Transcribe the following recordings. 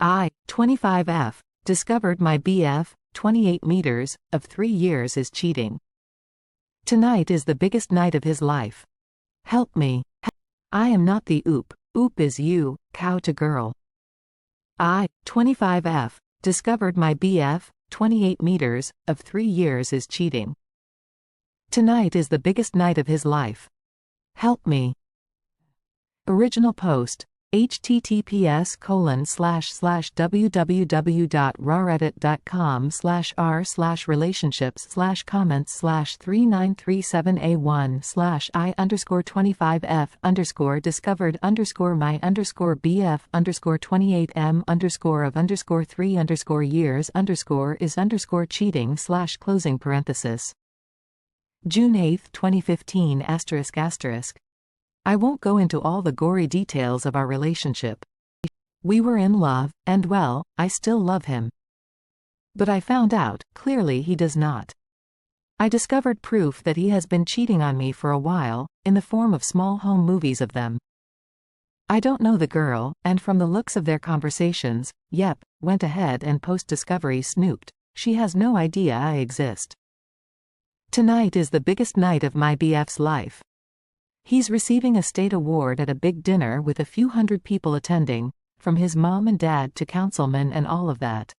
I, 25F, discovered my BF, 28 meters, of 3 years is cheating. Tonight is the biggest night of his life. Help me. I am not the oop. Oop is you, cow to girl. I, 25F, discovered my BF, 28 meters, of 3 years is cheating. Tonight is the biggest night of his life. Help me. Original post. https://www.rawreddit.com/r/relationships/comments/39378one/I_25F_BF_28M_BF_3 June 8, 2015 ***. I won't go into all the gory details of our relationship. We were in love, and well, I still love him. But I found out, clearly he does not. I discovered proof that he has been cheating on me for a while, in the form of small home movies of them. I don't know the girl, and from the looks of their conversations, yep, went ahead and post-discovery snooped. She has no idea I exist. Tonight is the biggest night of my BF's life. He's receiving a state award at a big dinner with a few hundred people attending, from his mom and dad to councilmen and all of that.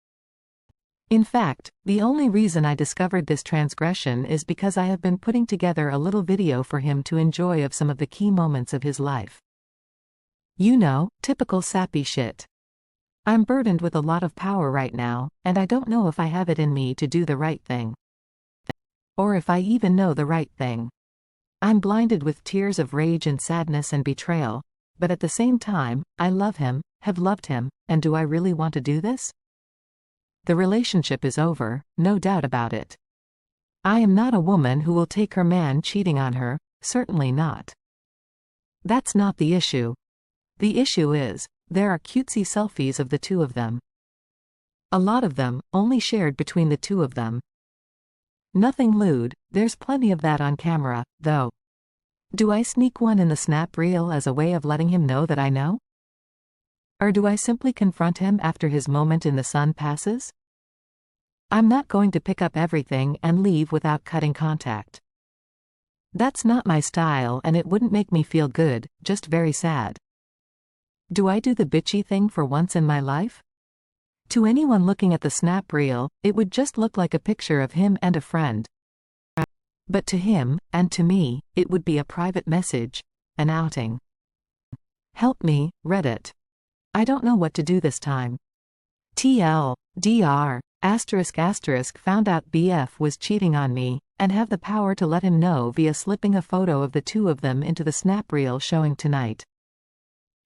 In fact, the only reason I discovered this transgression is because I have been putting together a little video for him to enjoy of some of the key moments of his life. You know, typical sappy shit. I'm burdened with a lot of power right now, and I don't know if I have it in me to do the right thing. Or if I even know the right thing. I'm blinded with tears of rage and sadness and betrayal, but at the same time, I love him, have loved him, and do I really want to do this? The relationship is over, no doubt about it. I am not a woman who will take her man cheating on her, certainly not. That's not the issue. The issue is, there are cutesy selfies of the two of them. A lot of them, only shared between the two of them. Nothing lewd, there's plenty of that on camera, though. Do I sneak one in the snap reel as a way of letting him know that I know? Or do I simply confront him after his moment in the sun passes? I'm not going to pick up everything and leave without cutting contact. That's not my style, and it wouldn't make me feel good, just very sad. Do I do the bitchy thing for once in my life? To anyone looking at the snap reel, it would just look like a picture of him and a friend. But to him, and to me, it would be a private message, an outing. Help me, Reddit. I don't know what to do this time. TLDR, ***, found out BF was cheating on me, and have the power to let him know via slipping a photo of the two of them into the snap reel showing tonight.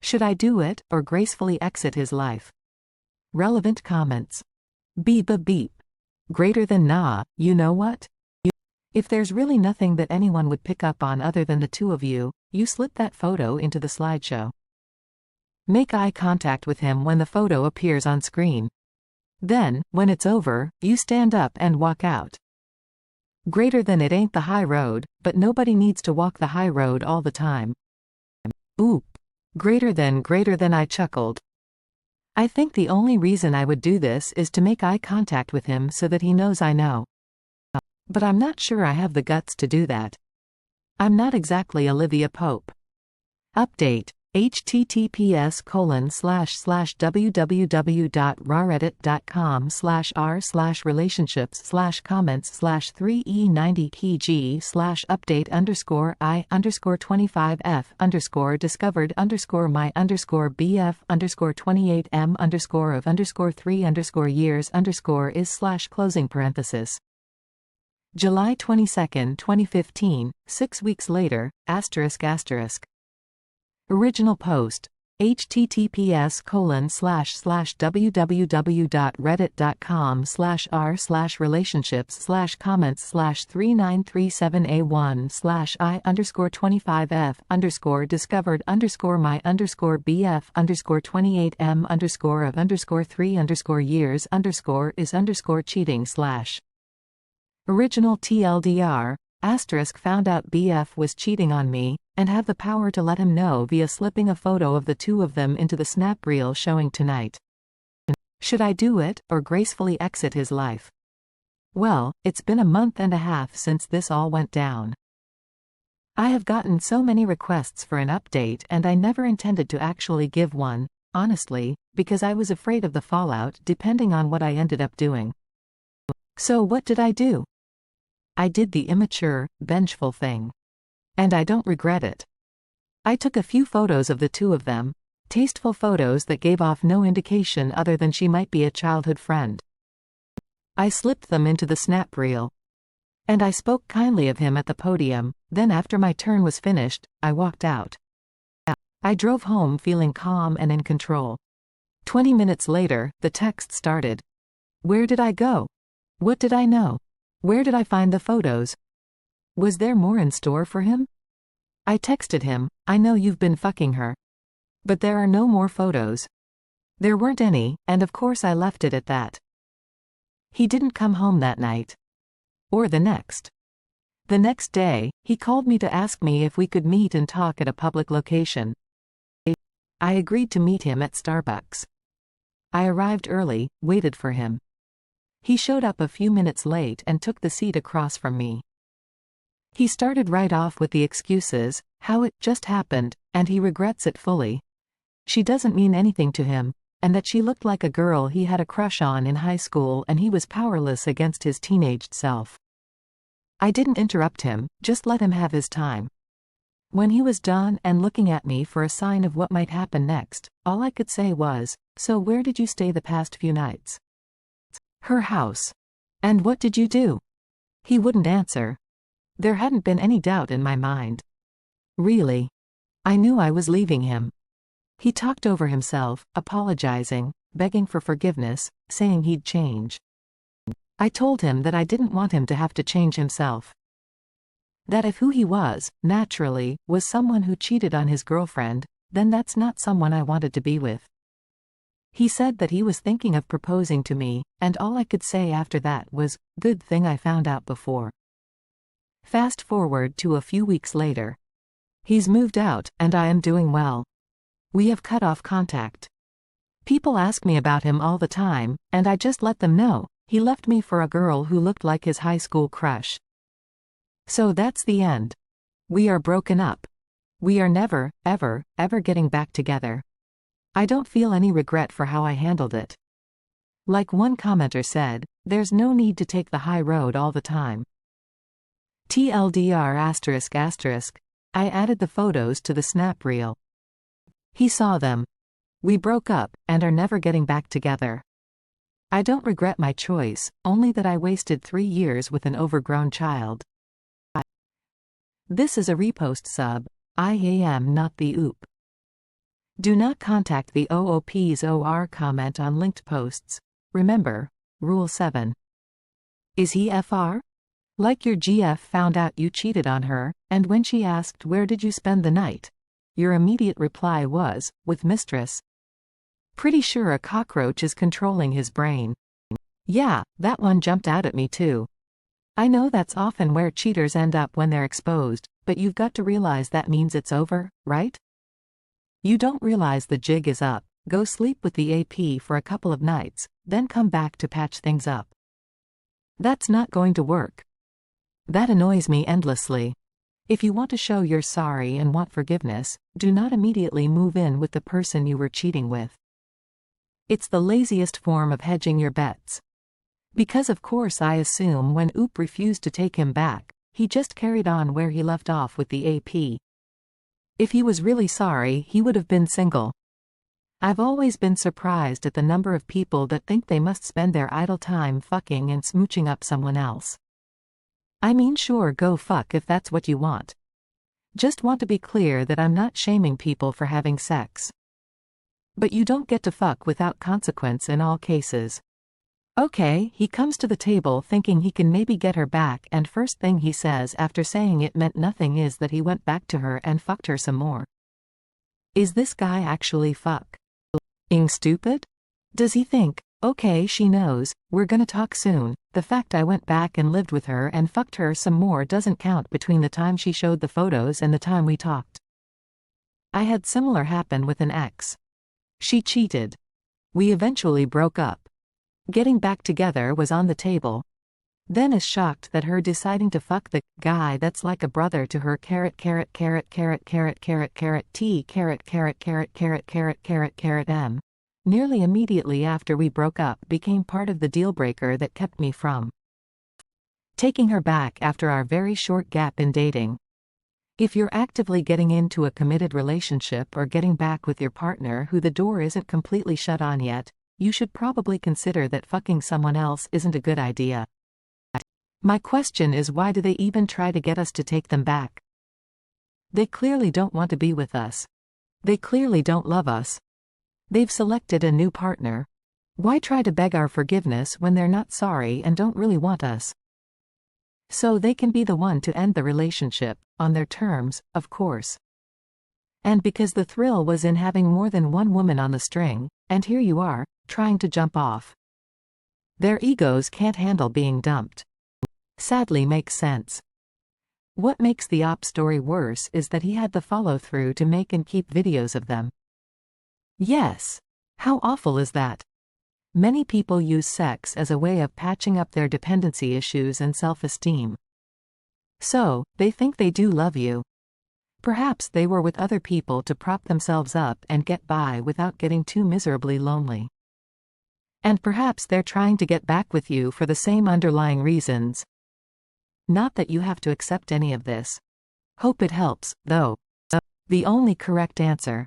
Should I do it, or gracefully exit his life? Relevant comments. Beep. Greater than nah, you know what? If there's really nothing that anyone would pick up on other than the two of you, you slip that photo into the slideshow. Make eye contact with him when the photo appears on screen. Then, when it's over, you stand up and walk out. Greater than it ain't the high road, but nobody needs to walk the high road all the time. Oop. Greater than I chuckled. I think the only reason I would do this is to make eye contact with him so that he knows I know. But I'm not sure I have the guts to do that. I'm not exactly Olivia Pope. Update. https://www.rawreddit.com/r/relationships/comments/3e90pg/update_I_25F_BF_28M_BF_3 July 22, 2015, 6 weeks later, ***. Original post. https://www.reddit.com/r/relationships/comments/39378one/I_25F_BF_28M_BF_3 Original TLDR, ***, found out BF was cheating on me, and have the power to let him know via slipping a photo of the two of them into the snap reel showing tonight. Should I do it, or gracefully exit his life? Well, it's been a month and a half since this all went down. I have gotten so many requests for an update and I never intended to actually give one, honestly, because I was afraid of the fallout depending on what I ended up doing. So what did I do? I did the immature, vengeful thing. And I don't regret it. I took a few photos of the two of them, tasteful photos that gave off no indication other than she might be a childhood friend. I slipped them into the snap reel. And I spoke kindly of him at the podium, then after my turn was finished, I walked out. I drove home feeling calm and in control. 20 minutes later, the text started. Where did I go? What did I know? Where did I find the photos? Was there more in store for him? I texted him, I know you've been fucking her. But there are no more photos. There weren't any, and of course I left it at that. He didn't come home that night. Or the next. The next day, he called me to ask me if we could meet and talk at a public location. I agreed to meet him at Starbucks. I arrived early, waited for him. He showed up a few minutes late and took the seat across from me. He started right off with the excuses, how it just happened, and he regrets it fully. She doesn't mean anything to him, and that she looked like a girl he had a crush on in high school and he was powerless against his teenaged self. I didn't interrupt him, just let him have his time. When he was done and looking at me for a sign of what might happen next, all I could say was, so where did you stay the past few nights? Her house. And what did you do? He wouldn't answer. There hadn't been any doubt in my mind. Really. I knew I was leaving him. He talked over himself, apologizing, begging for forgiveness, saying he'd change. I told him that I didn't want him to have to change himself. That if who he was, naturally, was someone who cheated on his girlfriend, then that's not someone I wanted to be with. He said that he was thinking of proposing to me, and all I could say after that was, good thing I found out before. Fast forward to a few weeks later. He's moved out, and I am doing well. We have cut off contact. People ask me about him all the time, and I just let them know, he left me for a girl who looked like his high school crush. So that's the end. We are broken up. We are never, ever, ever getting back together. I don't feel any regret for how I handled it. Like one commenter said, there's no need to take the high road all the time. TLDR***, I added the photos to the snap reel. He saw them. We broke up, and are never getting back together. I don't regret my choice, only that I wasted 3 years with an overgrown child. This is a repost sub. I am not the oop. Do not contact the OOP's OR comment on linked posts. Remember, Rule 7. Is he FR? Like your GF found out you cheated on her, and when she asked where did you spend the night? Your immediate reply was, with mistress. Pretty sure a cockroach is controlling his brain. Yeah, that one jumped out at me too. I know that's often where cheaters end up when they're exposed, but you've got to realize that means it's over, right? You don't realize the jig is up, go sleep with the AP for a couple of nights, then come back to patch things up. That's not going to work. That annoys me endlessly. If you want to show you're sorry and want forgiveness, do not immediately move in with the person you were cheating with. It's the laziest form of hedging your bets. Because of course I assume when Oop refused to take him back, he just carried on where he left off with the AP. If he was really sorry, he would have been single. I've always been surprised at the number of people that think they must spend their idle time fucking and smooching up someone else. I mean, sure, go fuck if that's what you want. Just want to be clear that I'm not shaming people for having sex. But you don't get to fuck without consequence in all cases. Okay, he comes to the table thinking he can maybe get her back, and first thing he says after saying it meant nothing is that he went back to her and fucked her some more. Is this guy actually fucking stupid? Does he think, okay, she knows, we're gonna talk soon, the fact I went back and lived with her and fucked her some more doesn't count between the time she showed the photos and the time we talked? I had similar happen with an ex. She cheated. We eventually broke up. Getting back together was on the table. Then is shocked that her deciding to fuck the guy that's like a brother to her m. Nearly immediately after we broke up became part of the deal breaker that kept me from taking her back after our very short gap in dating. If you're actively getting into a committed relationship or getting back with your partner who the door isn't completely shut on yet, you should probably consider that fucking someone else isn't a good idea. My question is, why do they even try to get us to take them back? They clearly don't want to be with us. They clearly don't love us. They've selected a new partner. Why try to beg our forgiveness when they're not sorry and don't really want us? So they can be the one to end the relationship, on their terms, of course. And because the thrill was in having more than one woman on the string, and here you are, trying to jump off. Their egos can't handle being dumped. Sadly makes sense. What makes the op story worse is that he had the follow-through to make and keep videos of them. Yes. How awful is that? Many people use sex as a way of patching up their dependency issues and self-esteem. So, they think they do love you. Perhaps they were with other people to prop themselves up and get by without getting too miserably lonely. And perhaps they're trying to get back with you for the same underlying reasons. Not that you have to accept any of this. Hope it helps, though. The only correct answer.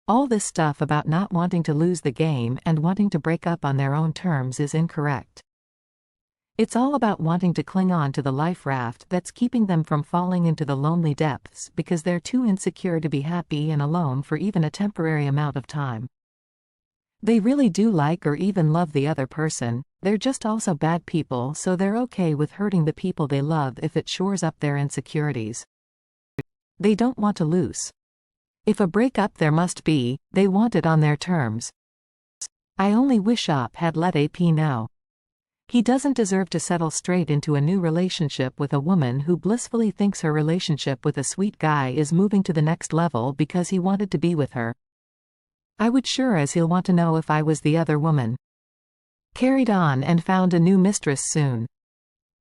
All this stuff about not wanting to lose the game and wanting to break up on their own terms is incorrect. It's all about wanting to cling on to the life raft that's keeping them from falling into the lonely depths because they're too insecure to be happy and alone for even a temporary amount of time. They really do like or even love the other person, they're just also bad people, so they're okay with hurting the people they love if it shores up their insecurities. They don't want to lose. If a breakup there must be, they want it on their terms. I only wish Op had let AP know. He doesn't deserve to settle straight into a new relationship with a woman who blissfully thinks her relationship with a sweet guy is moving to the next level because he wanted to be with her. I would sure as he'll want to know if I was the other woman. Carried on and found a new mistress soon.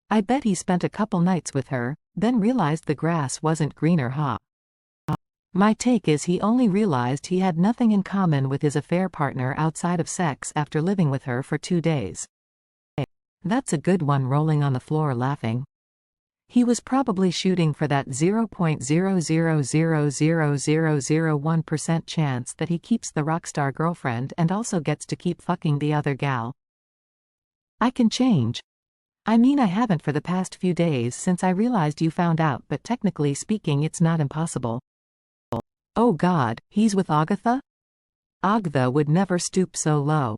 I bet he spent a couple nights with her, then realized the grass wasn't greener, huh? My take is he only realized he had nothing in common with his affair partner outside of sex after living with her for 2 days. That's a good one, rolling on the floor laughing. He was probably shooting for that 0.0000001% chance that he keeps the rockstar girlfriend and also gets to keep fucking the other gal. I can change. I mean, I haven't for the past few days since I realized you found out, but technically speaking it's not impossible. Oh God, he's with Agatha? Agatha would never stoop so low.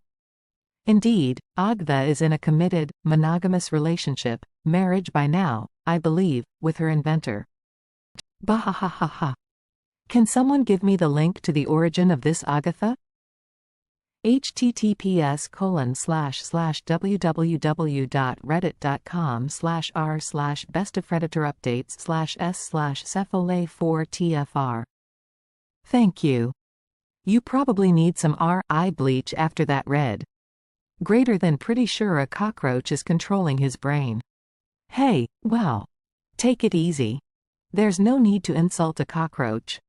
Indeed, Agatha is in a committed, monogamous relationship, marriage by now, I believe, with her inventor. Bahahaha. Can someone give me the link to the origin of this Agatha? https://www.reddit.com/r/bestoffredditorupdates/s/cephale4tfr. Thank you. You probably need some eye bleach after that read. Greater than pretty sure a cockroach is controlling his brain. Hey, well. Take it easy. There's no need to insult a cockroach.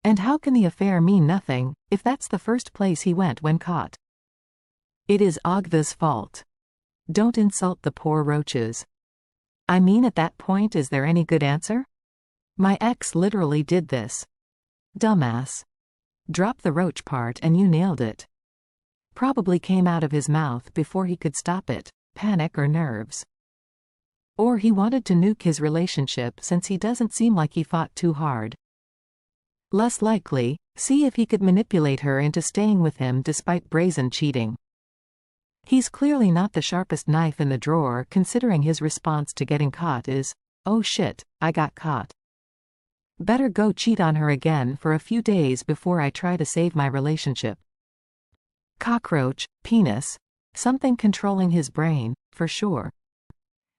And how can the affair mean nothing, if that's the first place he went when caught? It is Agatha's fault. Don't insult the poor roaches. I mean, at that point, is there any good answer? My ex literally did this. Dumbass. Drop the roach part and you nailed it. Probably came out of his mouth before he could stop it, panic or nerves. Or he wanted to nuke his relationship since he doesn't seem like he fought too hard. Less likely, see if he could manipulate her into staying with him despite brazen cheating. He's clearly not the sharpest knife in the drawer, considering his response to getting caught is, "Oh shit, I got caught. Better go cheat on her again for a few days before I try to save my relationship." Cockroach, penis, something controlling his brain, for sure.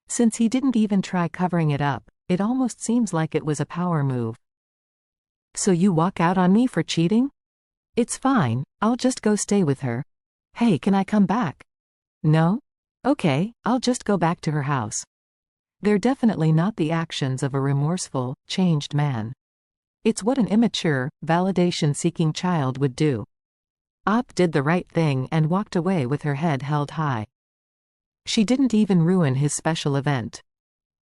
Since he didn't even try covering it up, it almost seems like it was a power move. So you walk out on me for cheating? It's fine, I'll just go stay with her. Hey, can I come back? No? Okay, I'll just go back to her house. They're definitely not the actions of a remorseful, changed man. It's what an immature, validation-seeking child would do. Op did the right thing and walked away with her head held high. She didn't even ruin his special event.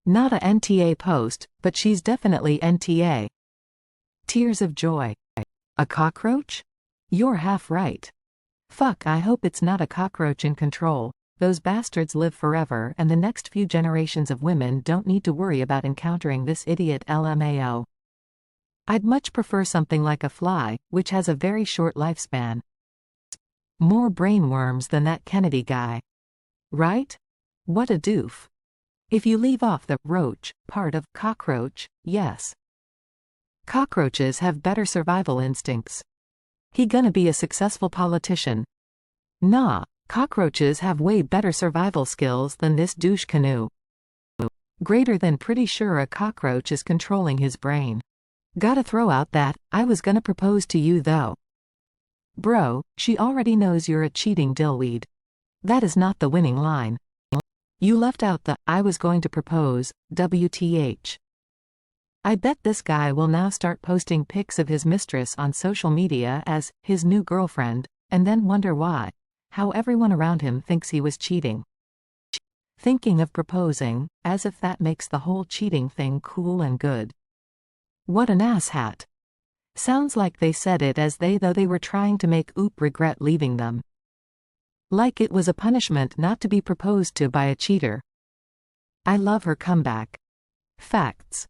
Not a NTA post, but she's definitely NTA. Tears of joy. A cockroach? You're half right. Fuck, I hope it's not a cockroach in control. Those bastards live forever and the next few generations of women don't need to worry about encountering this idiot LMAO. I'd much prefer something like a fly, which has a very short lifespan. More brainworms than that Kennedy guy. Right? What a doof. If you leave off the roach part of cockroach, yes. Cockroaches have better survival instincts. He gonna be a successful politician. Nah, cockroaches have way better survival skills than this douche canoe. Greater than pretty sure a cockroach is controlling his brain. Gotta throw out that, I was gonna propose to you though. Bro, she already knows you're a cheating dillweed. That is not the winning line. You left out the, I was going to propose, WTH. I bet this guy will now start posting pics of his mistress on social media as his new girlfriend, and then wonder why, how everyone around him thinks he was cheating. Thinking of proposing, as if that makes the whole cheating thing cool and good. What an asshat. Sounds like they said it as though they were trying to make Oop regret leaving them. Like it was a punishment not to be proposed to by a cheater. I love her comeback. Facts.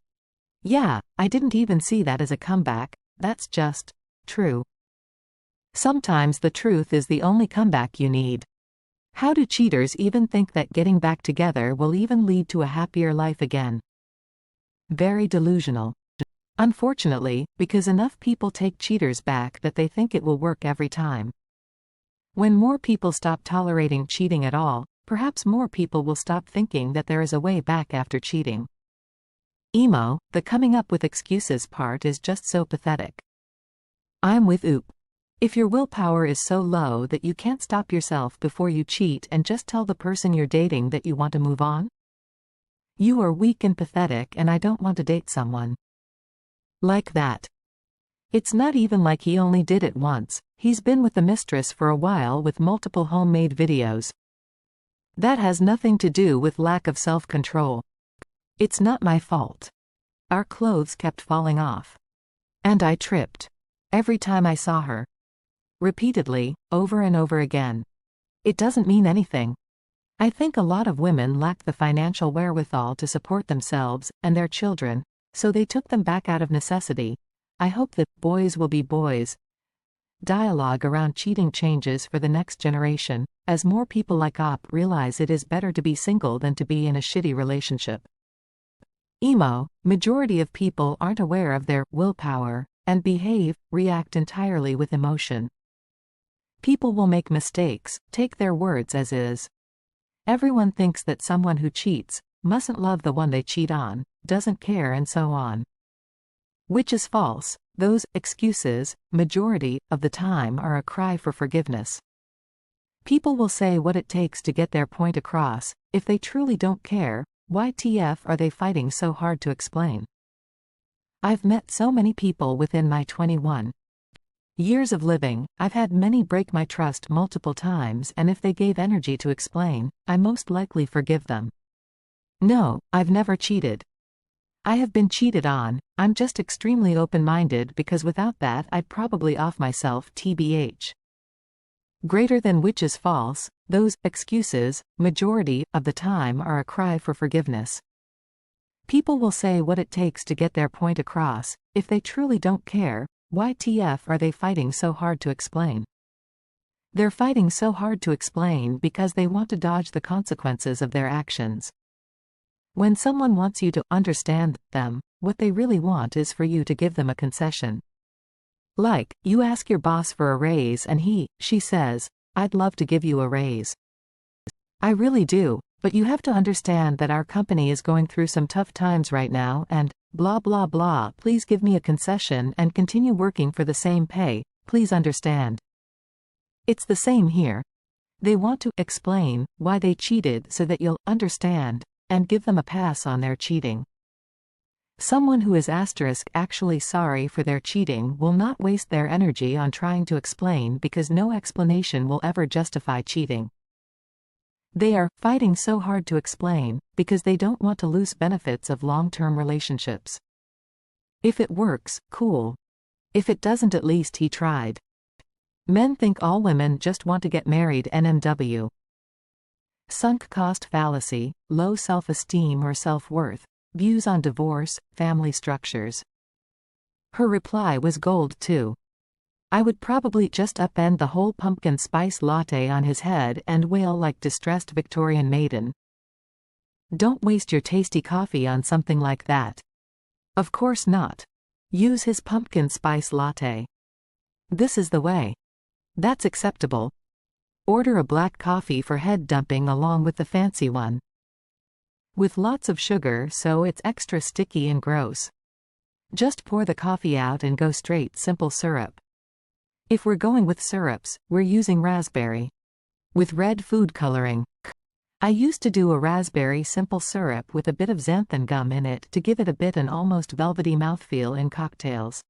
Yeah, I didn't even see that as a comeback, that's just true. Sometimes the truth is the only comeback you need. How do cheaters even think that getting back together will even lead to a happier life again? Very delusional. Unfortunately, because enough people take cheaters back that they think it will work every time. When more people stop tolerating cheating at all, perhaps more people will stop thinking that there is a way back after cheating. Emo, the coming up with excuses part is just so pathetic. I'm with Oop. If your willpower is so low that you can't stop yourself before you cheat and just tell the person you're dating that you want to move on? You are weak and pathetic and I don't want to date someone like that. It's not even like he only did it once, he's been with the mistress for a while with multiple homemade videos. That has nothing to do with lack of self-control. It's not my fault. Our clothes kept falling off. And I tripped. Every time I saw her. Repeatedly, over and over again. It doesn't mean anything. I think a lot of women lack the financial wherewithal to support themselves and their children, so they took them back out of necessity. I hope that boys will be boys. Dialogue around cheating changes for the next generation, as more people like Op realize it is better to be single than to be in a shitty relationship. Emo, majority of people aren't aware of their willpower, and react entirely with emotion. People will make mistakes, take their words as is. Everyone thinks that someone who cheats mustn't love the one they cheat on, doesn't care and so on. Which is false. Those excuses, majority of the time, are a cry for forgiveness. People will say what it takes to get their point across. If they truly don't care, WTF are they fighting so hard to explain? I've met so many people within my 21 years of living. I've had many break my trust multiple times, and if they gave energy to explain, I most likely forgive them. No, I've never cheated. I have been cheated on. I'm just extremely open-minded because without that I'd probably off myself tbh. Greater than which is false. Those excuses, majority of the time, are a cry for forgiveness. People will say what it takes to get their point across. If they truly don't care, WTF are they fighting so hard to explain? They're fighting so hard to explain because they want to dodge the consequences of their actions. When someone wants you to understand them, what they really want is for you to give them a concession. Like, you ask your boss for a raise and she says, I'd love to give you a raise. I really do, but you have to understand that our company is going through some tough times right now and, blah blah blah, please give me a concession and continue working for the same pay, please understand. It's the same here. They want to explain why they cheated so that you'll understand and give them a pass on their cheating. Someone who is actually sorry for their cheating will not waste their energy on trying to explain, because no explanation will ever justify cheating. They are fighting so hard to explain because they don't want to lose benefits of long-term relationships. If it works, cool. If it doesn't, at least he tried. Men think all women just want to get married. NMW. Sunk cost fallacy, low self-esteem or self-worth. Views on divorce, family structures. Her reply was gold too. I would probably just upend the whole pumpkin spice latte on his head and wail like distressed Victorian maiden. Don't waste your tasty coffee on something like that. Of course not. Use his pumpkin spice latte. This is the way. That's acceptable. Order a black coffee for head dumping along with the fancy one. With lots of sugar so it's extra sticky and gross. Just pour the coffee out and go straight simple syrup. If we're going with syrups, we're using raspberry. With red food coloring. I used to do a raspberry simple syrup with a bit of xanthan gum in it to give it a bit an almost velvety mouthfeel in cocktails.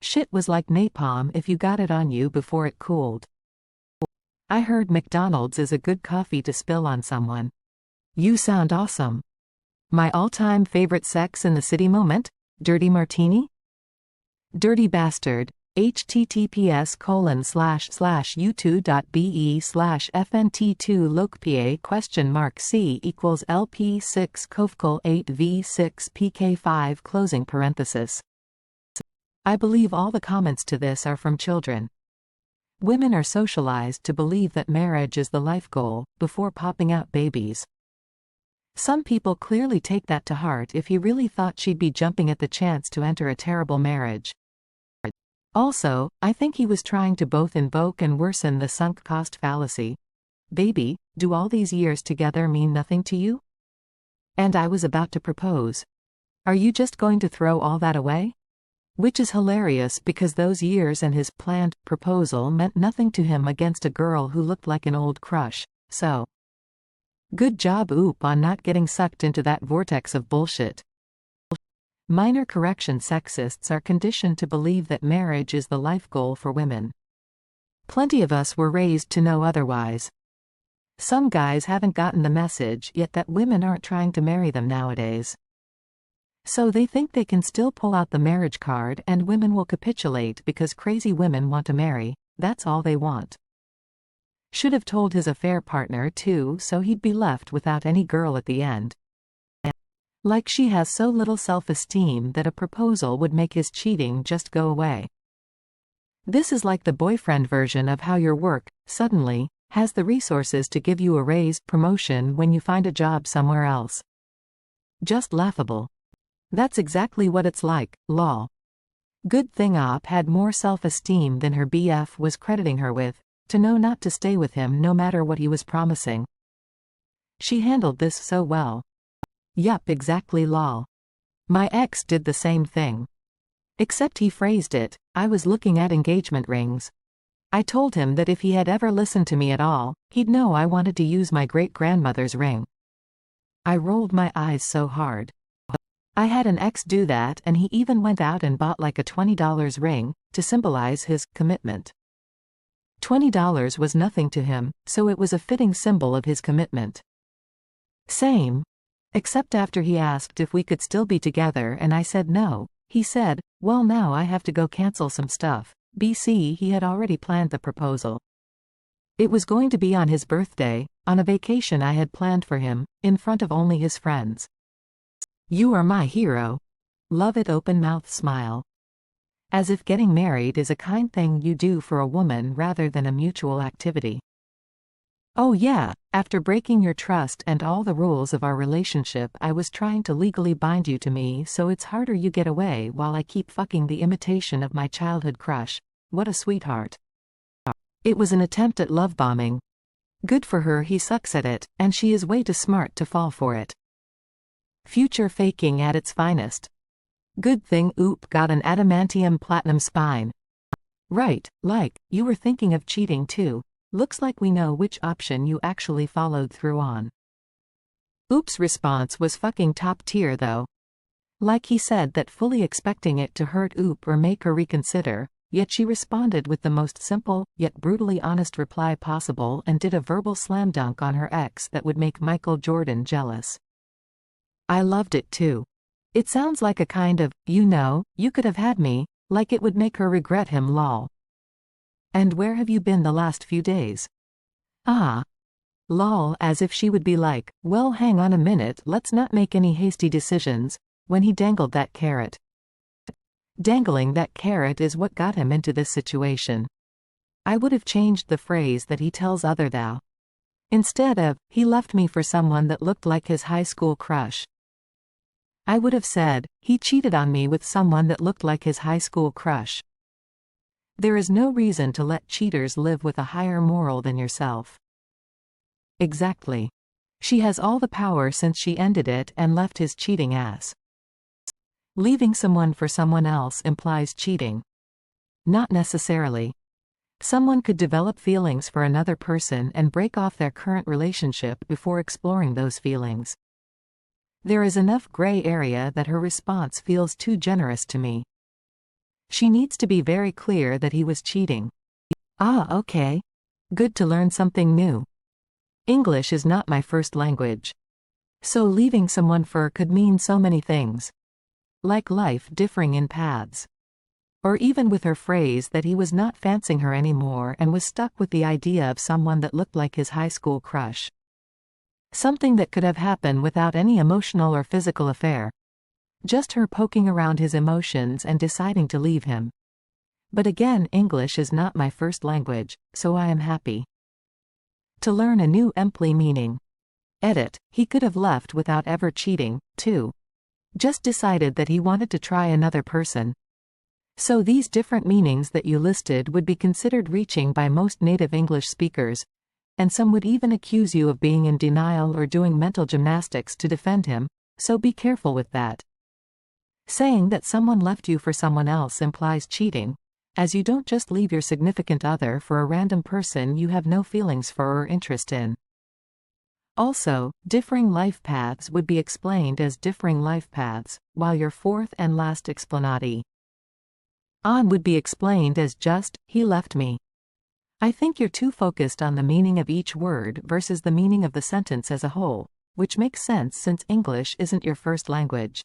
Shit was like napalm if you got it on you before it cooled. I heard McDonald's is a good coffee to spill on someone. You sound awesome. My all-time favorite Sex in the City moment? Dirty Martini? Dirty Bastard. https://u2.be/fnt2lokpa?C equals LP6 Kovkul 8v6 PK5 closing parenthesis. I believe all the comments to this are from children. Women are socialized to believe that marriage is the life goal, before popping out babies. Some people clearly take that to heart if he really thought she'd be jumping at the chance to enter a terrible marriage. Also, I think he was trying to both invoke and worsen the sunk cost fallacy. Baby, do all these years together mean nothing to you? And I was about to propose. Are you just going to throw all that away? Which is hilarious because those years and his planned proposal meant nothing to him against a girl who looked like an old crush, so. Good job Oop on not getting sucked into that vortex of bullshit. Minor correction: sexists are conditioned to believe that marriage is the life goal for women. Plenty of us were raised to know otherwise. Some guys haven't gotten the message yet that women aren't trying to marry them nowadays. So they think they can still pull out the marriage card and women will capitulate because crazy women want to marry, that's all they want. Should have told his affair partner too, so he'd be left without any girl at the end. Like she has so little self-esteem that a proposal would make his cheating just go away. This is like the boyfriend version of how your work, suddenly, has the resources to give you a raise, promotion when you find a job somewhere else. Just laughable. That's exactly what it's like, lol. Good thing Op had more self-esteem than her BF was crediting her with, to know not to stay with him no matter what he was promising. She handled this so well. Yup, exactly lol. My ex did the same thing. Except he phrased it, I was looking at engagement rings. I told him that if he had ever listened to me at all, he'd know I wanted to use my great-grandmother's ring. I rolled my eyes so hard. I had an ex do that and he even went out and bought like a $20 ring, to symbolize his commitment. $20 was nothing to him, so it was a fitting symbol of his commitment. Same. Except after he asked if we could still be together and I said no, he said, well now I have to go cancel some stuff. BC he had already planned the proposal. It was going to be on his birthday, on a vacation I had planned for him, in front of only his friends. You are my hero. Love it, open mouth smile. As if getting married is a kind thing you do for a woman rather than a mutual activity. Oh yeah, after breaking your trust and all the rules of our relationship I was trying to legally bind you to me so it's harder you get away while I keep fucking the imitation of my childhood crush. What a sweetheart. It was an attempt at love bombing. Good for her, he sucks at it, and she is way too smart to fall for it. Future faking at its finest. Good thing Oop got an adamantium platinum spine. Right, like, you were thinking of cheating too. Looks like we know which option you actually followed through on. Oop's response was fucking top tier though. Like he said that fully expecting it to hurt Oop or make her reconsider, yet she responded with the most simple, yet brutally honest reply possible and did a verbal slam dunk on her ex that would make Michael Jordan jealous. I loved it too. It sounds like a kind of, you could have had me, like it would make her regret him lol. And where have you been the last few days? Ah. Lol, as if she would be like, well hang on a minute, let's not make any hasty decisions, when he dangled that carrot. Dangling that carrot is what got him into this situation. I would have changed the phrase that he tells other thou. Instead of, he left me for someone that looked like his high school crush. I would have said, he cheated on me with someone that looked like his high school crush. There is no reason to let cheaters live with a higher moral than yourself. Exactly. She has all the power since she ended it and left his cheating ass. Leaving someone for someone else implies cheating. Not necessarily. Someone could develop feelings for another person and break off their current relationship before exploring those feelings. There is enough gray area that her response feels too generous to me. She needs to be very clear that he was cheating. Ah, okay. Good to learn something new. English is not my first language. So leaving someone for could mean so many things. Like life differing in paths. Or even with her phrase that he was not fancying her anymore and was stuck with the idea of someone that looked like his high school crush. Something that could have happened without any emotional or physical affair. Just her poking around his emotions and deciding to leave him. But again, English is not my first language, so I am happy to learn a new emply meaning. Edit, he could have left without ever cheating, too. Just decided that he wanted to try another person. So these different meanings that you listed would be considered reaching by most native English speakers, and some would even accuse you of being in denial or doing mental gymnastics to defend him, so be careful with that. Saying that someone left you for someone else implies cheating, as you don't just leave your significant other for a random person you have no feelings for or interest in. Also, differing life paths would be explained as differing life paths, while your fourth and last explanati on would be explained as just, he left me. I think you're too focused on the meaning of each word versus the meaning of the sentence as a whole, which makes sense since English isn't your first language.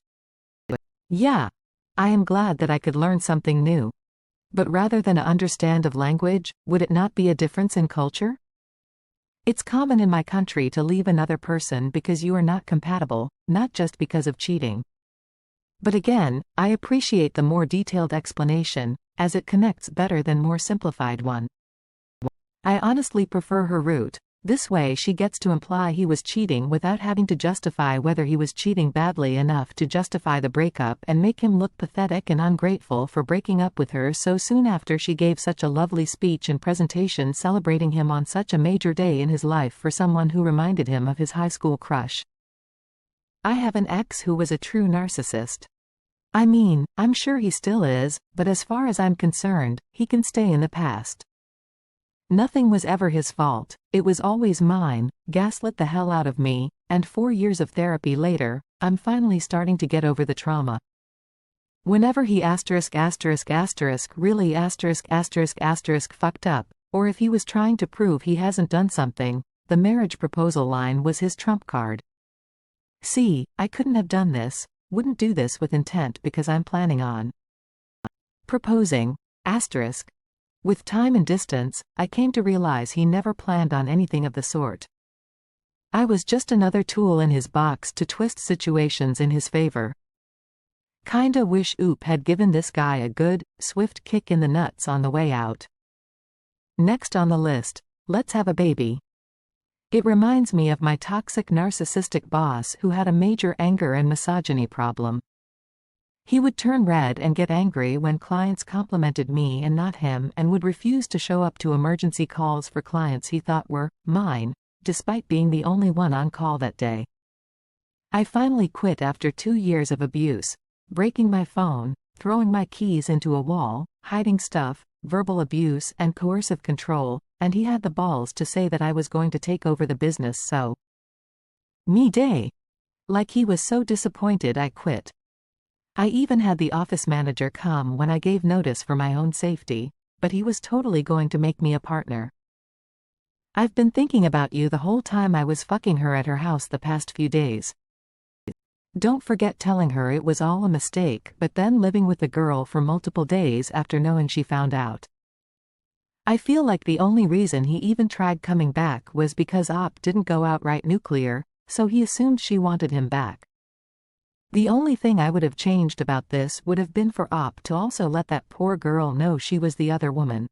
Yeah. I am glad that I could learn something new. But rather than an understand of language, would it not be a difference in culture? It's common in my country to leave another person because you are not compatible, not just because of cheating. But again, I appreciate the more detailed explanation, as it connects better than more simplified one. I honestly prefer her route. This way she gets to imply he was cheating without having to justify whether he was cheating badly enough to justify the breakup and make him look pathetic and ungrateful for breaking up with her so soon after she gave such a lovely speech and presentation celebrating him on such a major day in his life for someone who reminded him of his high school crush. I have an ex who was a true narcissist. I mean, I'm sure he still is, but as far as I'm concerned, he can stay in the past. Nothing was ever his fault, it was always mine, gaslit the hell out of me, and 4 years of therapy later, I'm finally starting to get over the trauma. Whenever he really fucked up, or if he was trying to prove he hasn't done something, the marriage proposal line was his trump card. See, I couldn't have done this, wouldn't do this with intent because I'm planning on proposing, asterisk. With time and distance, I came to realize he never planned on anything of the sort. I was just another tool in his box to twist situations in his favor. Kinda wish Oop had given this guy a good, swift kick in the nuts on the way out. Next on the list, let's have a baby. It reminds me of my toxic narcissistic boss who had a major anger and misogyny problem. He would turn red and get angry when clients complimented me and not him and would refuse to show up to emergency calls for clients he thought were mine, despite being the only one on call that day. I finally quit after 2 years of abuse, breaking my phone, throwing my keys into a wall, hiding stuff, verbal abuse and coercive control, and he had the balls to say that I was going to take over the business so. Me day. Like he was so disappointed I quit. I even had the office manager come when I gave notice for my own safety, but he was totally going to make me a partner. I've been thinking about you the whole time I was fucking her at her house the past few days. Don't forget telling her it was all a mistake, but then living with the girl for multiple days after knowing she found out. I feel like the only reason he even tried coming back was because Op didn't go outright nuclear, so he assumed she wanted him back. The only thing I would have changed about this would have been for Op to also let that poor girl know she was the other woman.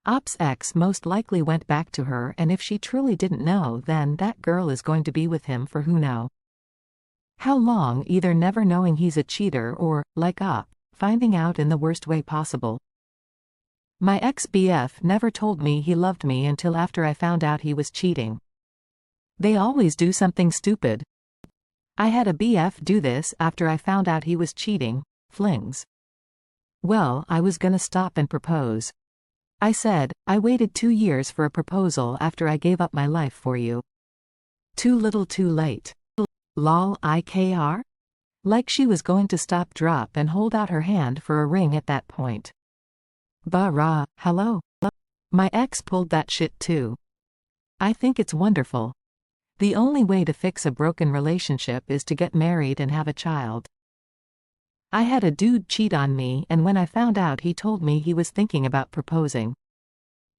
Op's ex most likely went back to her, and if she truly didn't know, then that girl is going to be with him for who knows how long, either never knowing he's a cheater or, like Op, finding out in the worst way possible. My ex-BF never told me he loved me until after I found out he was cheating. They always do something stupid. I had a BF do this after I found out he was cheating. Flings. Well, I was gonna stop and propose. I said, I waited 2 years for a proposal after I gave up my life for you. Too little too late. Lol IKR? Like she was going to stop, drop and hold out her hand for a ring at that point. Bah-rah, hello? My ex pulled that shit too. I think it's wonderful. The only way to fix a broken relationship is to get married and have a child. I had a dude cheat on me, and when I found out, he told me he was thinking about proposing.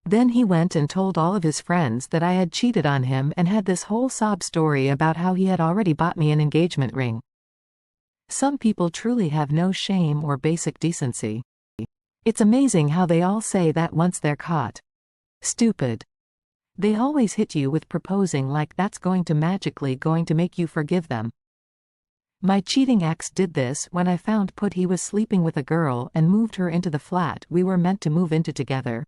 Then he went and told all of his friends that I had cheated on him and had this whole sob story about how he had already bought me an engagement ring. Some people truly have no shame or basic decency. It's amazing how they all say that once they're caught. Stupid. They always hit you with proposing like that's magically going to make you forgive them. My cheating ex did this when I found he was sleeping with a girl and moved her into the flat we were meant to move into together.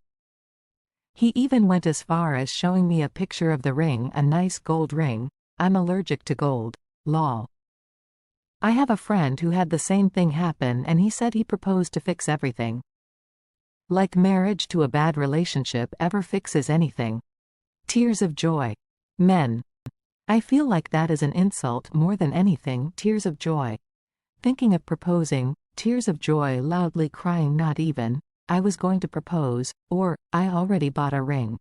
He even went as far as showing me a picture of the ring, a nice gold ring. I'm allergic to gold. Lol. I have a friend who had the same thing happen, and he said he proposed to fix everything. Like marriage to a bad relationship ever fixes anything. Tears of joy. Men. I feel like that is an insult more than anything. Tears of joy. Thinking of proposing, tears of joy, loudly crying, not even, I was going to propose, or, I already bought a ring.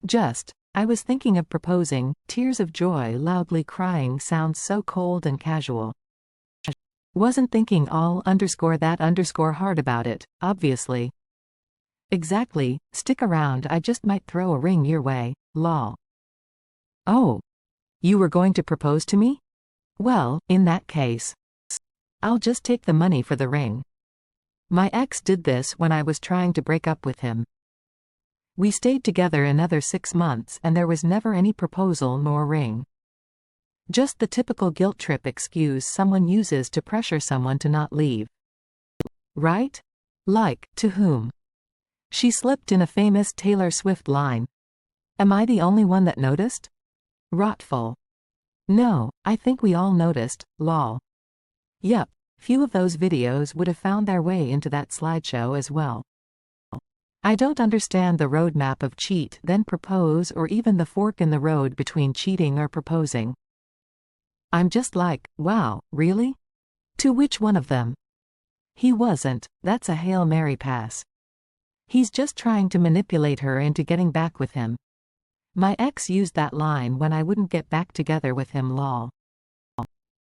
Just, I was thinking of proposing, tears of joy, loudly crying sounds so cold and casual. Wasn't thinking all _that hard about it, obviously. Exactly, stick around, I just might throw a ring your way, lol. Oh. You were going to propose to me? Well, in that case, I'll just take the money for the ring. My ex did this when I was trying to break up with him. We stayed together another 6 months and there was never any proposal nor ring. Just the typical guilt trip excuse someone uses to pressure someone to not leave. Right? Like, to whom? She slipped in a famous Taylor Swift line. Am I the only one that noticed? Rotful. No, I think we all noticed, lol. Yep, few of those videos would have found their way into that slideshow as well. I don't understand the roadmap of cheat, then propose, or even the fork in the road between cheating or proposing. I'm just like, wow, really? To which one of them? He wasn't, that's a Hail Mary pass. He's just trying to manipulate her into getting back with him. My ex used that line when I wouldn't get back together with him, lol.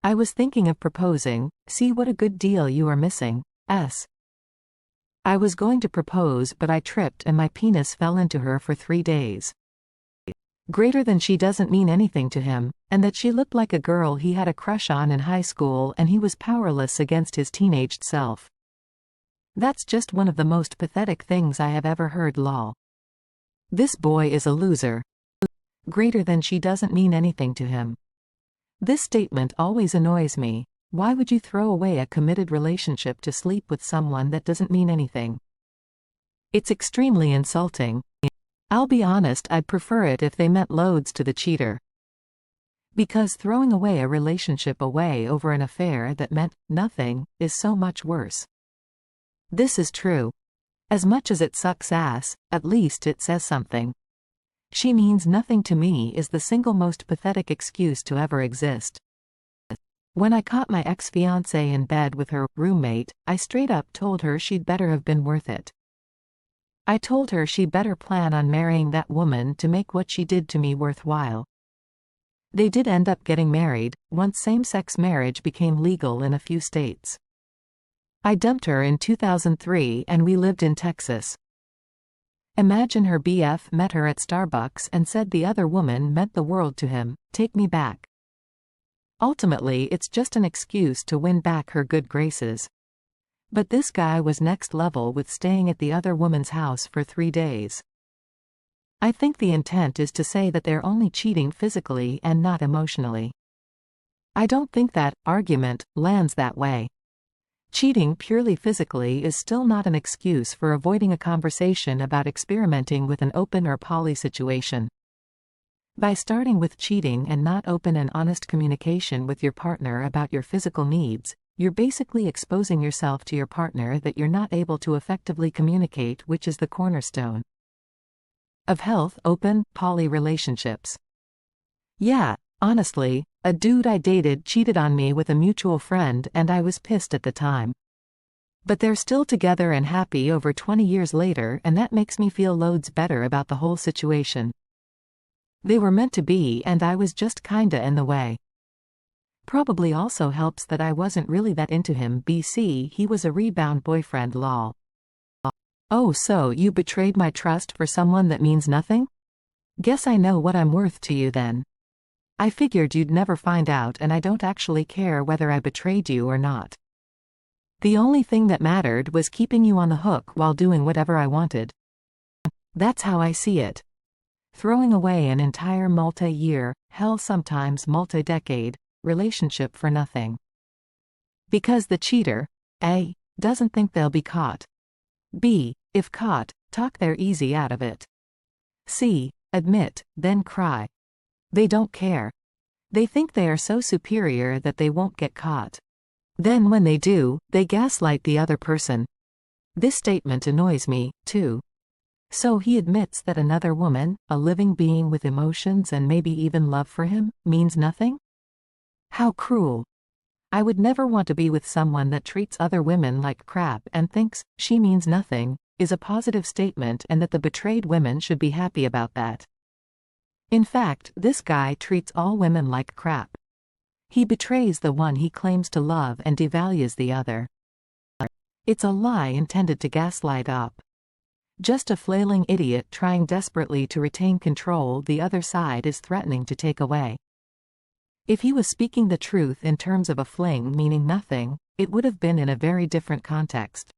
I was thinking of proposing, see what a good deal you are missing, s. I was going to propose but I tripped and my penis fell into her for 3 days. Greater than she doesn't mean anything to him, and that she looked like a girl he had a crush on in high school and he was powerless against his teenaged self. That's just one of the most pathetic things I have ever heard, lol. This boy is a loser. Greater than she doesn't mean anything to him. This statement always annoys me. Why would you throw away a committed relationship to sleep with someone that doesn't mean anything? It's extremely insulting. I'll be honest, I'd prefer it if they meant loads to the cheater. Because throwing away a relationship away over an affair that meant nothing is so much worse. This is true. As much as it sucks ass, at least it says something. She means nothing to me is the single most pathetic excuse to ever exist. When I caught my ex-fiancée in bed with her roommate, I straight up told her she'd better have been worth it. I told her she better plan on marrying that woman to make what she did to me worthwhile. They did end up getting married, once same-sex marriage became legal in a few states. I dumped her in 2003 and we lived in Texas. Imagine her BF met her at Starbucks and said the other woman meant the world to him. Take me back. Ultimately, it's just an excuse to win back her good graces. But this guy was next level with staying at the other woman's house for 3 days. I think the intent is to say that they're only cheating physically and not emotionally. I don't think that argument lands that way. Cheating purely physically is still not an excuse for avoiding a conversation about experimenting with an open or poly situation. By starting with cheating and not open and honest communication with your partner about your physical needs, you're basically exposing yourself to your partner that you're not able to effectively communicate, which is the cornerstone of health, open, poly relationships. Yeah, honestly, a dude I dated cheated on me with a mutual friend and I was pissed at the time. But they're still together and happy over 20 years later, and that makes me feel loads better about the whole situation. They were meant to be and I was just kinda in the way. Probably also helps that I wasn't really that into him. BC, he was a rebound boyfriend lol. Oh, so you betrayed my trust for someone that means nothing? Guess I know what I'm worth to you then. I figured you'd never find out and I don't actually care whether I betrayed you or not. The only thing that mattered was keeping you on the hook while doing whatever I wanted. That's how I see it. Throwing away an entire multi-year, hell sometimes multi-decade, relationship for nothing. Because the cheater, A, doesn't think they'll be caught. B, if caught, talk their easy out of it. C, admit, then cry. They don't care. They think they are so superior that they won't get caught. Then when they do, they gaslight the other person. This statement annoys me, too. So he admits that another woman, a living being with emotions and maybe even love for him, means nothing? How cruel. I would never want to be with someone that treats other women like crap and thinks she means nothing, is a positive statement, and that the betrayed women should be happy about that. In fact, this guy treats all women like crap. He betrays the one he claims to love and devalues the other. It's a lie intended to gaslight up. Just a flailing idiot trying desperately to retain control the other side is threatening to take away. If he was speaking the truth in terms of a fling meaning nothing, it would have been in a very different context.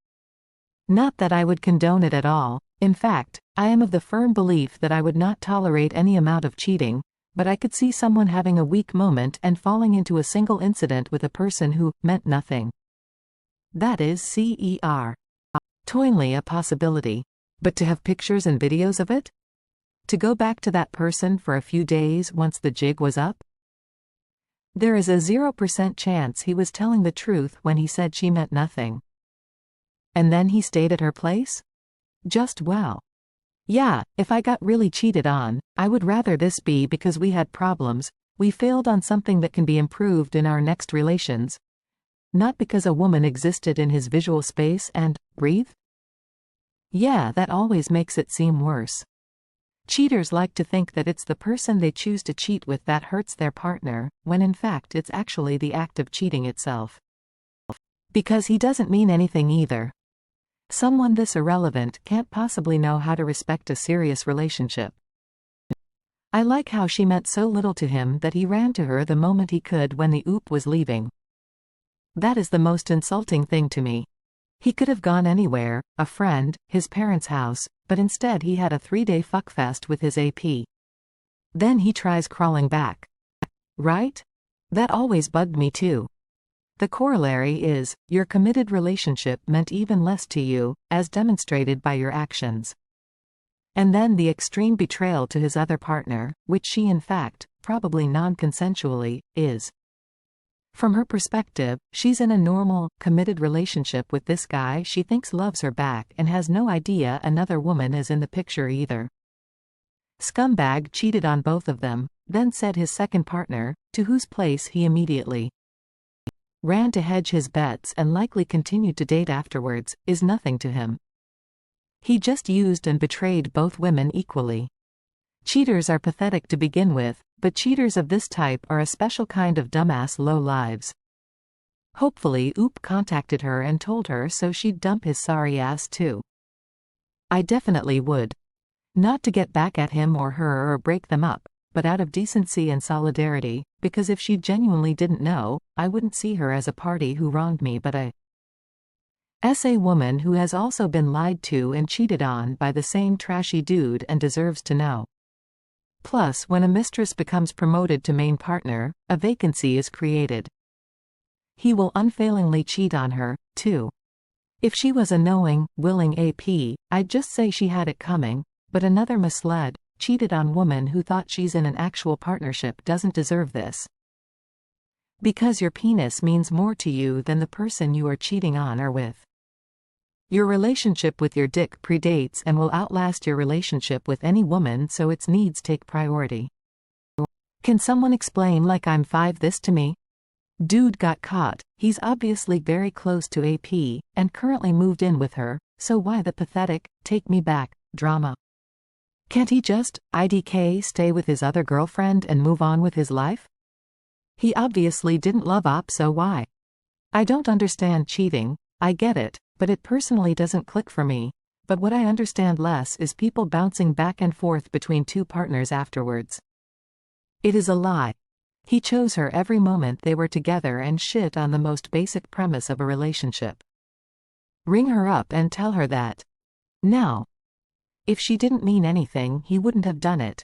Not that I would condone it at all. In fact, I am of the firm belief that I would not tolerate any amount of cheating, but I could see someone having a weak moment and falling into a single incident with a person who meant nothing. That is toinly a possibility. But to have pictures and videos of it? To go back to that person for a few days once the jig was up? There is a 0% chance he was telling the truth when he said she meant nothing. And then he stayed at her place? Just well. Yeah, if I got really cheated on, I would rather this be because we had problems, we failed on something that can be improved in our next relations. Not because a woman existed in his visual space and breathed? Yeah, that always makes it seem worse. Cheaters like to think that it's the person they choose to cheat with that hurts their partner, when in fact it's actually the act of cheating itself. Because he doesn't mean anything either. Someone this irrelevant can't possibly know how to respect a serious relationship. I like how she meant so little to him that he ran to her the moment he could when the oop was leaving. That is the most insulting thing to me. He could have gone anywhere, a friend, his parents' house, but instead he had a 3-day fuckfest with his AP. Then he tries crawling back. Right? That always bugged me too. The corollary is, your committed relationship meant even less to you, as demonstrated by your actions. And then the extreme betrayal to his other partner, which she in fact, probably non-consensually, is. From her perspective, she's in a normal, committed relationship with this guy she thinks loves her back and has no idea another woman is in the picture either. Scumbag cheated on both of them, then said his second partner, to whose place he immediately ran to hedge his bets and likely continued to date afterwards, is nothing to him. He just used and betrayed both women equally. Cheaters are pathetic to begin with, but cheaters of this type are a special kind of dumbass low lives. Hopefully Oop contacted her and told her so she'd dump his sorry ass too. I definitely would. Not to get back at him or her or break them up, but out of decency and solidarity, because if she genuinely didn't know, I wouldn't see her as a party who wronged me but a woman who has also been lied to and cheated on by the same trashy dude and deserves to know. Plus, when a mistress becomes promoted to main partner, a vacancy is created. He will unfailingly cheat on her, too. If she was a knowing, willing AP, I'd just say she had it coming, but another misled, cheated on woman who thought she's in an actual partnership doesn't deserve this. Because your penis means more to you than the person you are cheating on or with. Your relationship with your dick predates and will outlast your relationship with any woman, so its needs take priority. Can someone explain like I'm 5 this to me? Dude got caught, he's obviously very close to AP, and currently moved in with her, so why the pathetic, take me back, drama? Can't he just, IDK, stay with his other girlfriend and move on with his life? He obviously didn't love Op, so why? I don't understand cheating, I get it, but it personally doesn't click for me. But what I understand less is people bouncing back and forth between two partners afterwards. It is a lie. He chose her every moment they were together and shit on the most basic premise of a relationship. Ring her up and tell her that. Now, if she didn't mean anything, he wouldn't have done it.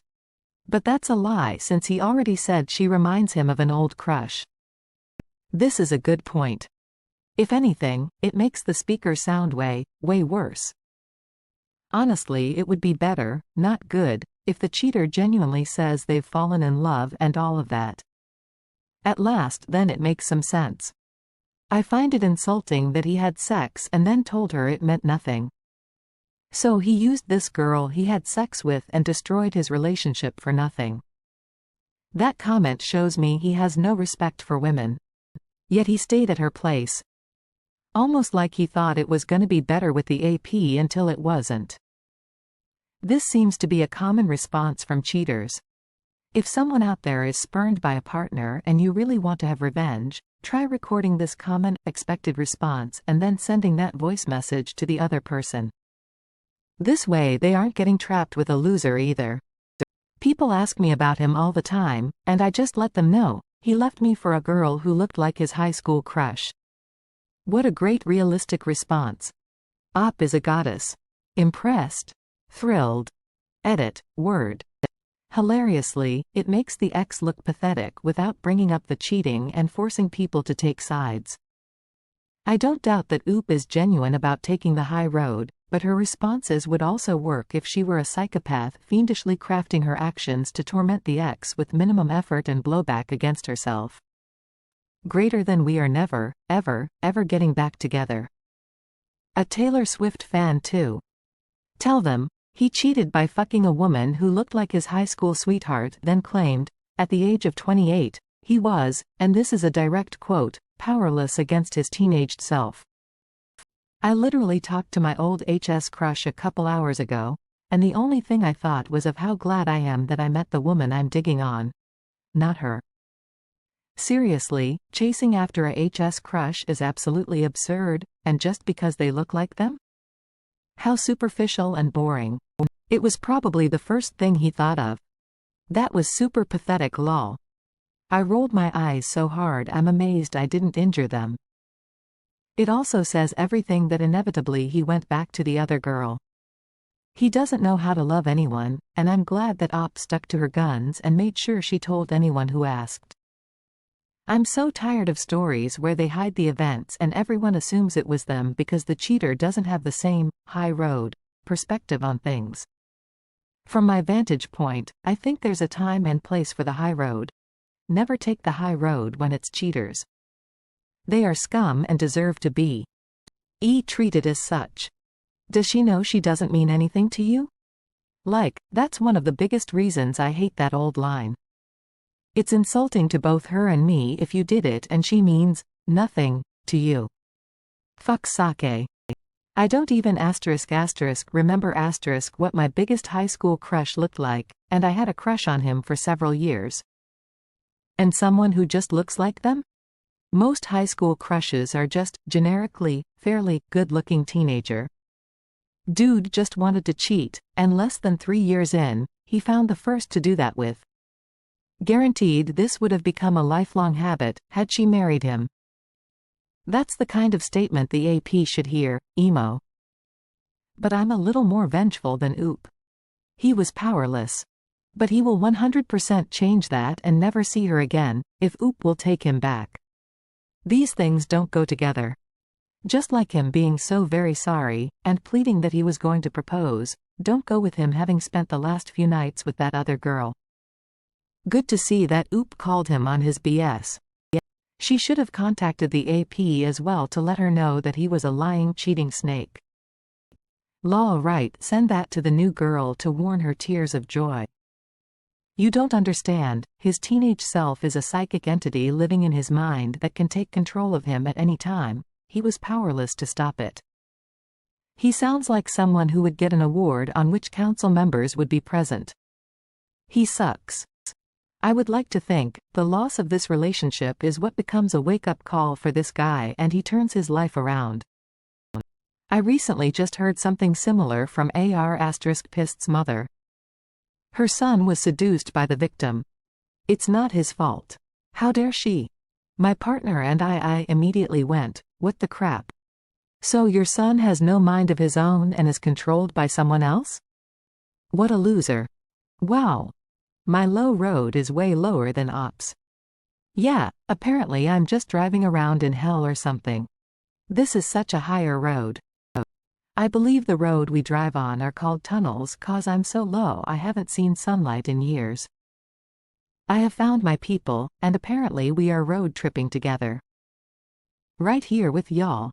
But that's a lie since he already said she reminds him of an old crush. This is a good point. If anything, it makes the speaker sound way worse. Honestly, it would be better, not good, if the cheater genuinely says they've fallen in love and all of that. At last, then it makes some sense. I find it insulting that he had sex and then told her it meant nothing. So he used this girl he had sex with and destroyed his relationship for nothing. That comment shows me he has no respect for women. Yet he stayed at her place. Almost like he thought it was gonna be better with the AP until it wasn't. This seems to be a common response from cheaters. If someone out there is spurned by a partner and you really want to have revenge, try recording this common, expected response and then sending that voice message to the other person. This way they aren't getting trapped with a loser either. People ask me about him all the time, and I just let them know, he left me for a girl who looked like his high school crush. What a great realistic response. Op is a goddess. Impressed. Thrilled. Edit, word. Hilariously, it makes the ex look pathetic without bringing up the cheating and forcing people to take sides. I don't doubt that Oop is genuine about taking the high road, but her responses would also work if she were a psychopath fiendishly crafting her actions to torment the ex with minimum effort and blowback against herself. Greater than we are never, ever getting back together. A Taylor Swift fan too. Tell them, he cheated by fucking a woman who looked like his high school sweetheart, then claimed, at the age of 28, he was, and this is a direct quote, powerless against his teenaged self. I literally talked to my old HS crush a couple hours ago, and the only thing I thought was of how glad I am that I met the woman I'm digging on. Not her. Seriously, chasing after a HS crush is absolutely absurd, and just because they look like them? How superficial and boring. It was probably the first thing he thought of. That was super pathetic lol. I rolled my eyes so hard I'm amazed I didn't injure them. It also says everything that inevitably he went back to the other girl. He doesn't know how to love anyone, and I'm glad that Op stuck to her guns and made sure she told anyone who asked. I'm so tired of stories where they hide the events and everyone assumes it was them because the cheater doesn't have the same, high road, perspective on things. From my vantage point, I think there's a time and place for the high road. Never take the high road when it's cheaters. They are scum and deserve to be treated as such. Does she know she doesn't mean anything to you? Like, that's one of the biggest reasons I hate that old line. It's insulting to both her and me if you did it and she means nothing to you. Fuck sake. I don't even remember what my biggest high school crush looked like, and I had a crush on him for several years. And someone who just looks like them? Most high school crushes are just, generically, fairly good-looking teenager. Dude just wanted to cheat, and less than 3 years in, he found the first to do that with. Guaranteed this would have become a lifelong habit, had she married him. That's the kind of statement the AP should hear, emo. But I'm a little more vengeful than Oop. He was powerless. But he will 100% change that and never see her again, if Oop will take him back. These things don't go together. Just like him being so very sorry, and pleading that he was going to propose, don't go with him having spent the last few nights with that other girl. Good to see that Oop called him on his BS. She should have contacted the AP as well to let her know that he was a lying, cheating snake. Law right, send that to the new girl to warn her tears of joy. You don't understand, his teenage self is a psychic entity living in his mind that can take control of him at any time. He was powerless to stop it. He sounds like someone who would get an award on which council members would be present. He sucks. I would like to think, the loss of this relationship is what becomes a wake-up call for this guy and he turns his life around. I recently just heard something similar from AR****'s mother. Her son was seduced by the victim. It's not his fault. How dare she? My partner and I immediately went, what the crap? So your son has no mind of his own and is controlled by someone else? What a loser. Wow. My low road is way lower than Ops. Yeah, apparently I'm just driving around in hell or something. This is such a higher road. I believe the road we drive on are called tunnels cause I'm so low I haven't seen sunlight in years. I have found my people, and apparently we are road tripping together. Right here with y'all.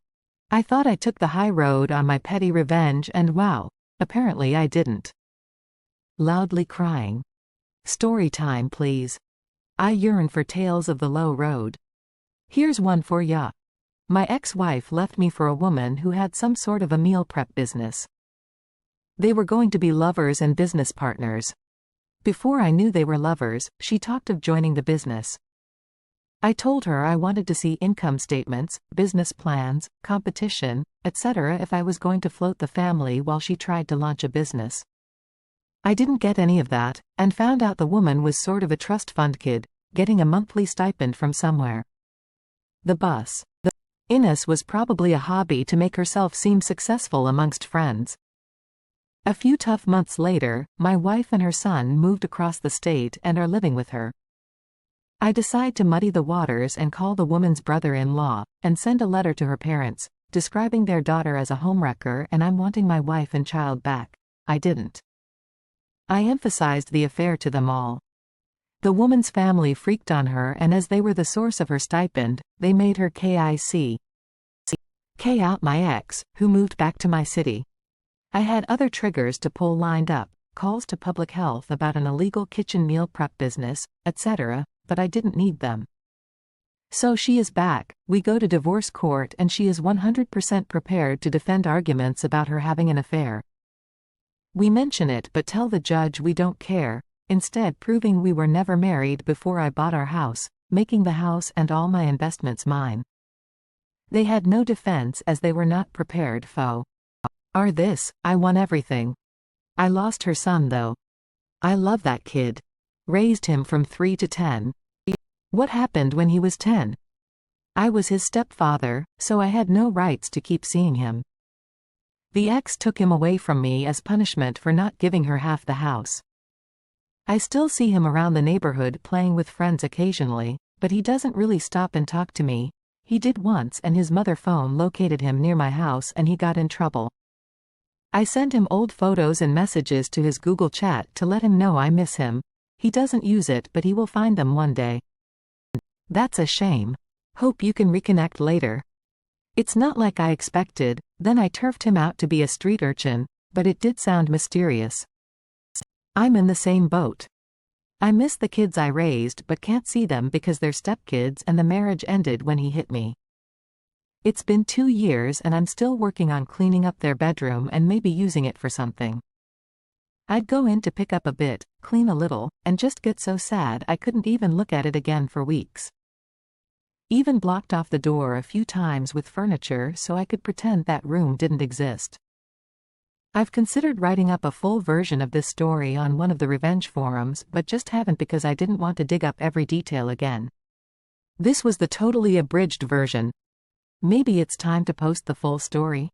I thought I took the high road on my petty revenge and wow, apparently I didn't. Loudly crying. Story time please. I yearn for tales of the low road. Here's one for ya. My ex-wife left me for a woman who had some sort of a meal prep business. They were going to be lovers and business partners. Before I knew they were lovers, she talked of joining the business. I told her I wanted to see income statements, business plans, competition, etc. if I was going to float the family while she tried to launch a business. I didn't get any of that, and found out the woman was sort of a trust fund kid, getting a monthly stipend from somewhere. The bus. Ines was probably a hobby to make herself seem successful amongst friends. A few tough months later, my wife and her son moved across the state and are living with her. I decide to muddy the waters and call the woman's brother-in-law, and send a letter to her parents, describing their daughter as a homewrecker and I'm wanting my wife and child back. I didn't. I emphasized the affair to them all. The woman's family freaked on her and as they were the source of her stipend, they made her kick out my ex, who moved back to my city. I had other triggers to pull lined up, calls to public health about an illegal kitchen meal prep business, etc., but I didn't need them. So she is back, we go to divorce court and she is 100% prepared to defend arguments about her having an affair. We mention it but tell the judge we don't care, instead proving we were never married before I bought our house, making the house and all my investments mine. They had no defense as they were not prepared for. I won everything. I lost her son though. I love that kid. Raised him from 3 to 10. What happened when he was 10? I was his stepfather, so I had no rights to keep seeing him. The ex took him away from me as punishment for not giving her half the house. I still see him around the neighborhood playing with friends occasionally, but he doesn't really stop and talk to me. He did once and his mother phone located him near my house and he got in trouble. I send him old photos and messages to his Google chat to let him know I miss him. He doesn't use it but he will find them one day. That's a shame. Hope you can reconnect later. It's not like I expected, then I turfed him out to be a street urchin, but it did sound mysterious. I'm in the same boat. I miss the kids I raised but can't see them because they're stepkids and the marriage ended when he hit me. It's been 2 years and I'm still working on cleaning up their bedroom and maybe using it for something. I'd go in to pick up a bit, clean a little, and just get so sad I couldn't even look at it again for weeks. Even blocked off the door a few times with furniture so I could pretend that room didn't exist. I've considered writing up a full version of this story on one of the revenge forums but just haven't because I didn't want to dig up every detail again. This was the totally abridged version. Maybe it's time to post the full story.